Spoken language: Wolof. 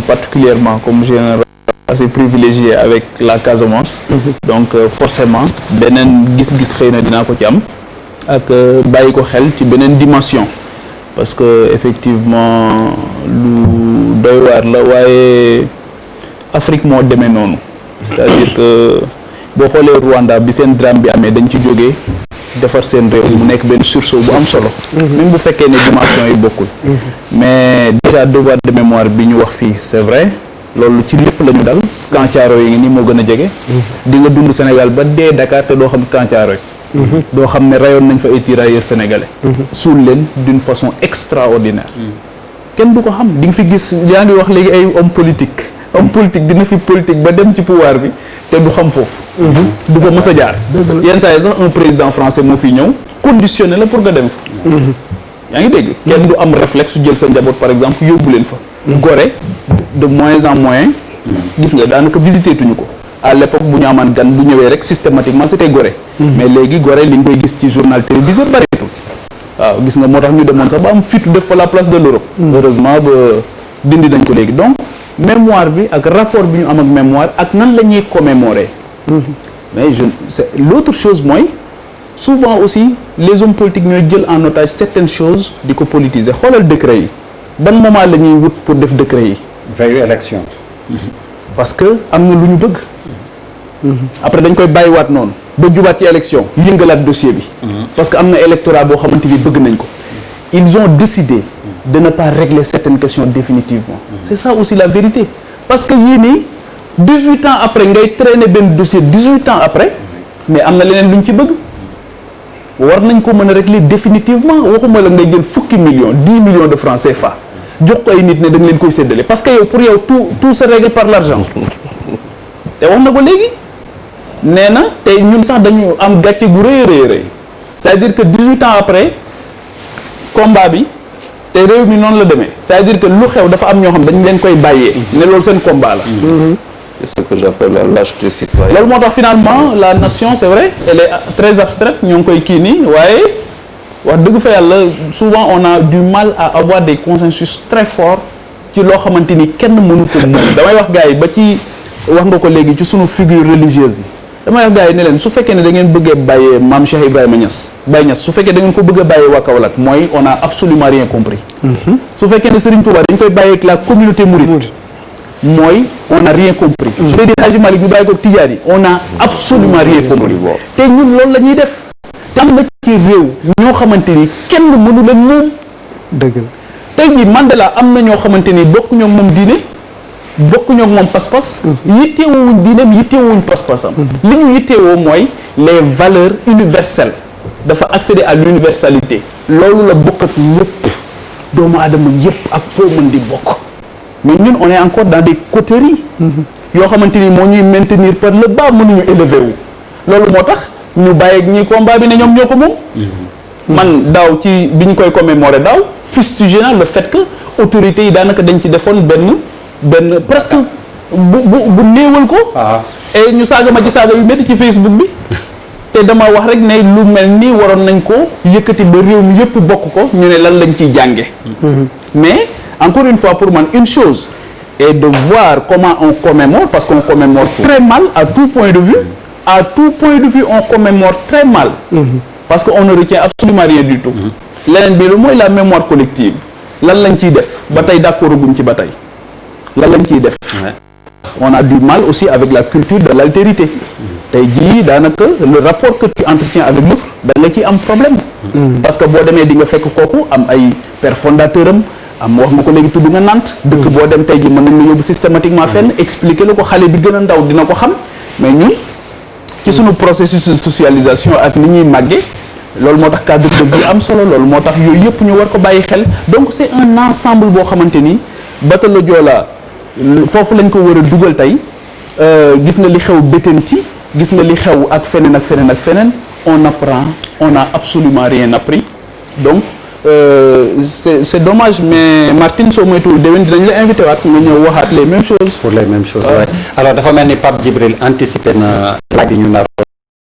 particulièrement comme j'ai un assez privilégié avec la Casamance. Donc forcément beneen gis-gis xëy na dinaa ko ci am ak bàyyi ko xel ci beneen dimension parce que effectivement lu doy waar la waaye Afrique moo demee noonu c'est-à-dire que boo xoolee Rwanda bi seen drame bi amee dañ ci jógee defar seen réew mu nekk benn sursaut bu am solo même bu fekkee ne dimension yi bokkul mais déjà devoir de mémoire bi ñu wax fii c'est vrai loolu ci lépp la ñu dal Camp Thiaroye yi ngi nii moo gën a jege di nga dund Sénégal ba dee Dakar te doo xam Camp Thiaroye doo xam ne rayoon nañ fa ay tirailleurs sénégalais suul leen d'une façon extraordinaire kenn du ko xam di nga fi gis yaa ngi wax léegi ay homme politique dina fi politique ba dem ci pouvoir bi te du xam foofu du fa mës a jaar yenn saa yi sax un président français moo fi ñëw conditionné la pour nga dem fa yaa ngi dégg kenn du am réflexe su jël sa njaboot par exemple yóbbu leen fa Gorée de moins en moins gis nga daanaka visité tuñu ko à l'époque bu ñu amaan gan bu ñëwee rek systématiquement c'était Gorée mais léegi Gorée li nga koy gis ci journal télévisé bareetul waaw gis nga moo tax ñu demoon sax ba am fitu def fa la place de l'Europe heureusement ba dindi nañ ko léegi donc mémoire bi ak rapport bi ñu am ak mémoire ak nan la ñuy commémorer mais c'est l'autre chose mooy souvent aussi les hommes politiques ñooy jël en otage certaines choses di ko politiser xoolal décret yi ban moment la ñuy wut pour def décret yi veille élection parce que am na lu ñu bëgg après dañ koy bàyyiwaat noonu ba jubaat ci élection yëngalaat dossier bi parce que am na électorat boo xamante ni bëgg nañ ko ils ont décidé de ne pas régler certaines questions définitivement c'est ça aussi la vérité parce que yii nii 18 ans après ngay traîner benn dossier 18 ans après mais am na leneen lu ñu ci bëgg war nañ ko mën a régler définitivement waxuma la ngay jël fukki millions 10 millions de francs CFA jox ko ay nit ne da nga leen koy séddale parce que yow pour yow tout se règle par l'argent te wax na ko léegi nee na te ñun sax dañu am gàcce gu rëy a rëy c'est-à-dire que 18 ans après combat bi te réew mi noonu la demee c'est-à-dire que lu xew dafa am ñoo xam dañ leen koy bàyyee ne loolu seen combat la c'est ce que j'appelle la lâcheté citoyenne. loolu moo tax finalement la nation c'est vrai elle est très abstraite ñoo ngi koy kii nii waaye wax dëgg fa yàlla souvent on a du mal à avoir des consensus très forts ci loo xamante ni kenn mënu ko mën damay wax gars yi ba ci wax nga ko léegi ci sunu figure religieuse yi damay wax gars yi ne leen su fekkee ne da ngeen bëggee bàyyee maam Cheikh Ibrahima Niass Baye Niass su fekkee da ngeen ko bëgg a bàyyee waa Kaolack mooy on a absolument rien compris su fekkee ne Serigne Touba dañ koy bàyyee ak la communauté mouride mooy on a rien compris Seydi Hadji Malick ñu bàyyi ko Tidiane yi on a absolument rien compris te ñun loolu la ñuy def tam na ci réew ñoo xamante ni kenn mënu leen moom dëgg la tey jii Mandela am na ñoo xamante ni bokk ñoo moom diine bokk ñoo moom pas-pas yitteewuñ diineem yitteewuñ pas-pasam li ñu yitteewoo mooy les valeurs universelles dafa accéder à l'universalité loolu la bokk ak ñëpp doomu aadama yëpp ak foo mën di bokk mais ñun on est encore dans des coteries yoo xamante ni moo ñuy maintenir par le bas mënuñu élever wu loolu moo tax ñu bàyyi ñi combat bi ne ñoom ñoo ko moom man daaw ci bi ñu koy commémorer daaw fustigé na le fait que autorités yi daanaka dañ ci defoon benn presque bu néewal ko et ñu saaga ma ci saaga yu métti ci Facebook bi te dama wax rek ne lu mel ni waroon nañ ko yëkkati ba réew mi yëpp bokk ko ñu ne lan lañ ciy jànge mais encore une fois pour man une chose est de voir comment on commémore parce qu'on commémore très mal à tout point de vue on commémore très mal parce que on ne retient absolument rien du tout leneen bi lu mooy la mémoire collective lan lañ ciy def ba tey d'accord guñ ci ba tey lan lañ ciy def on a du mal aussi avec la culture de l'altérité tey jii daanaka le rapport que tu entretiens avec l'autre da nga ciy am problème parce que boo demee di nga fekk kooku am ay père fondateur am wax nga ko léegi tudd nga Nantes dëkk boo dem tey jii mën nañ la yóbbu systématiquement fenn expliquer la ko xale bi gën a ndaw dina ko xam mais ñun ci sunu processus de socialisation ak ni ñuy màggee loolu moo tax cadre de vie am solo loolu moo tax yooyu yëpp ñu war ko bàyyi xel donc c'est un ensemble boo xamante ni Batalo Joola foofu lañ ko war a dugal tey gis nga li xew Bettenty gis nga li xew ak feneen ak feneen ak feneen on apprend on n'a absolument rien appris donc c'est dommage mais Martine soo moytuwul déwén dinañ la invité waat nga ñëw waxaat les mêmes choses. pour les mêmes choses. Ouais. Alors dafa mel ni Pape Djibril anticipé na laaj bi ñu nar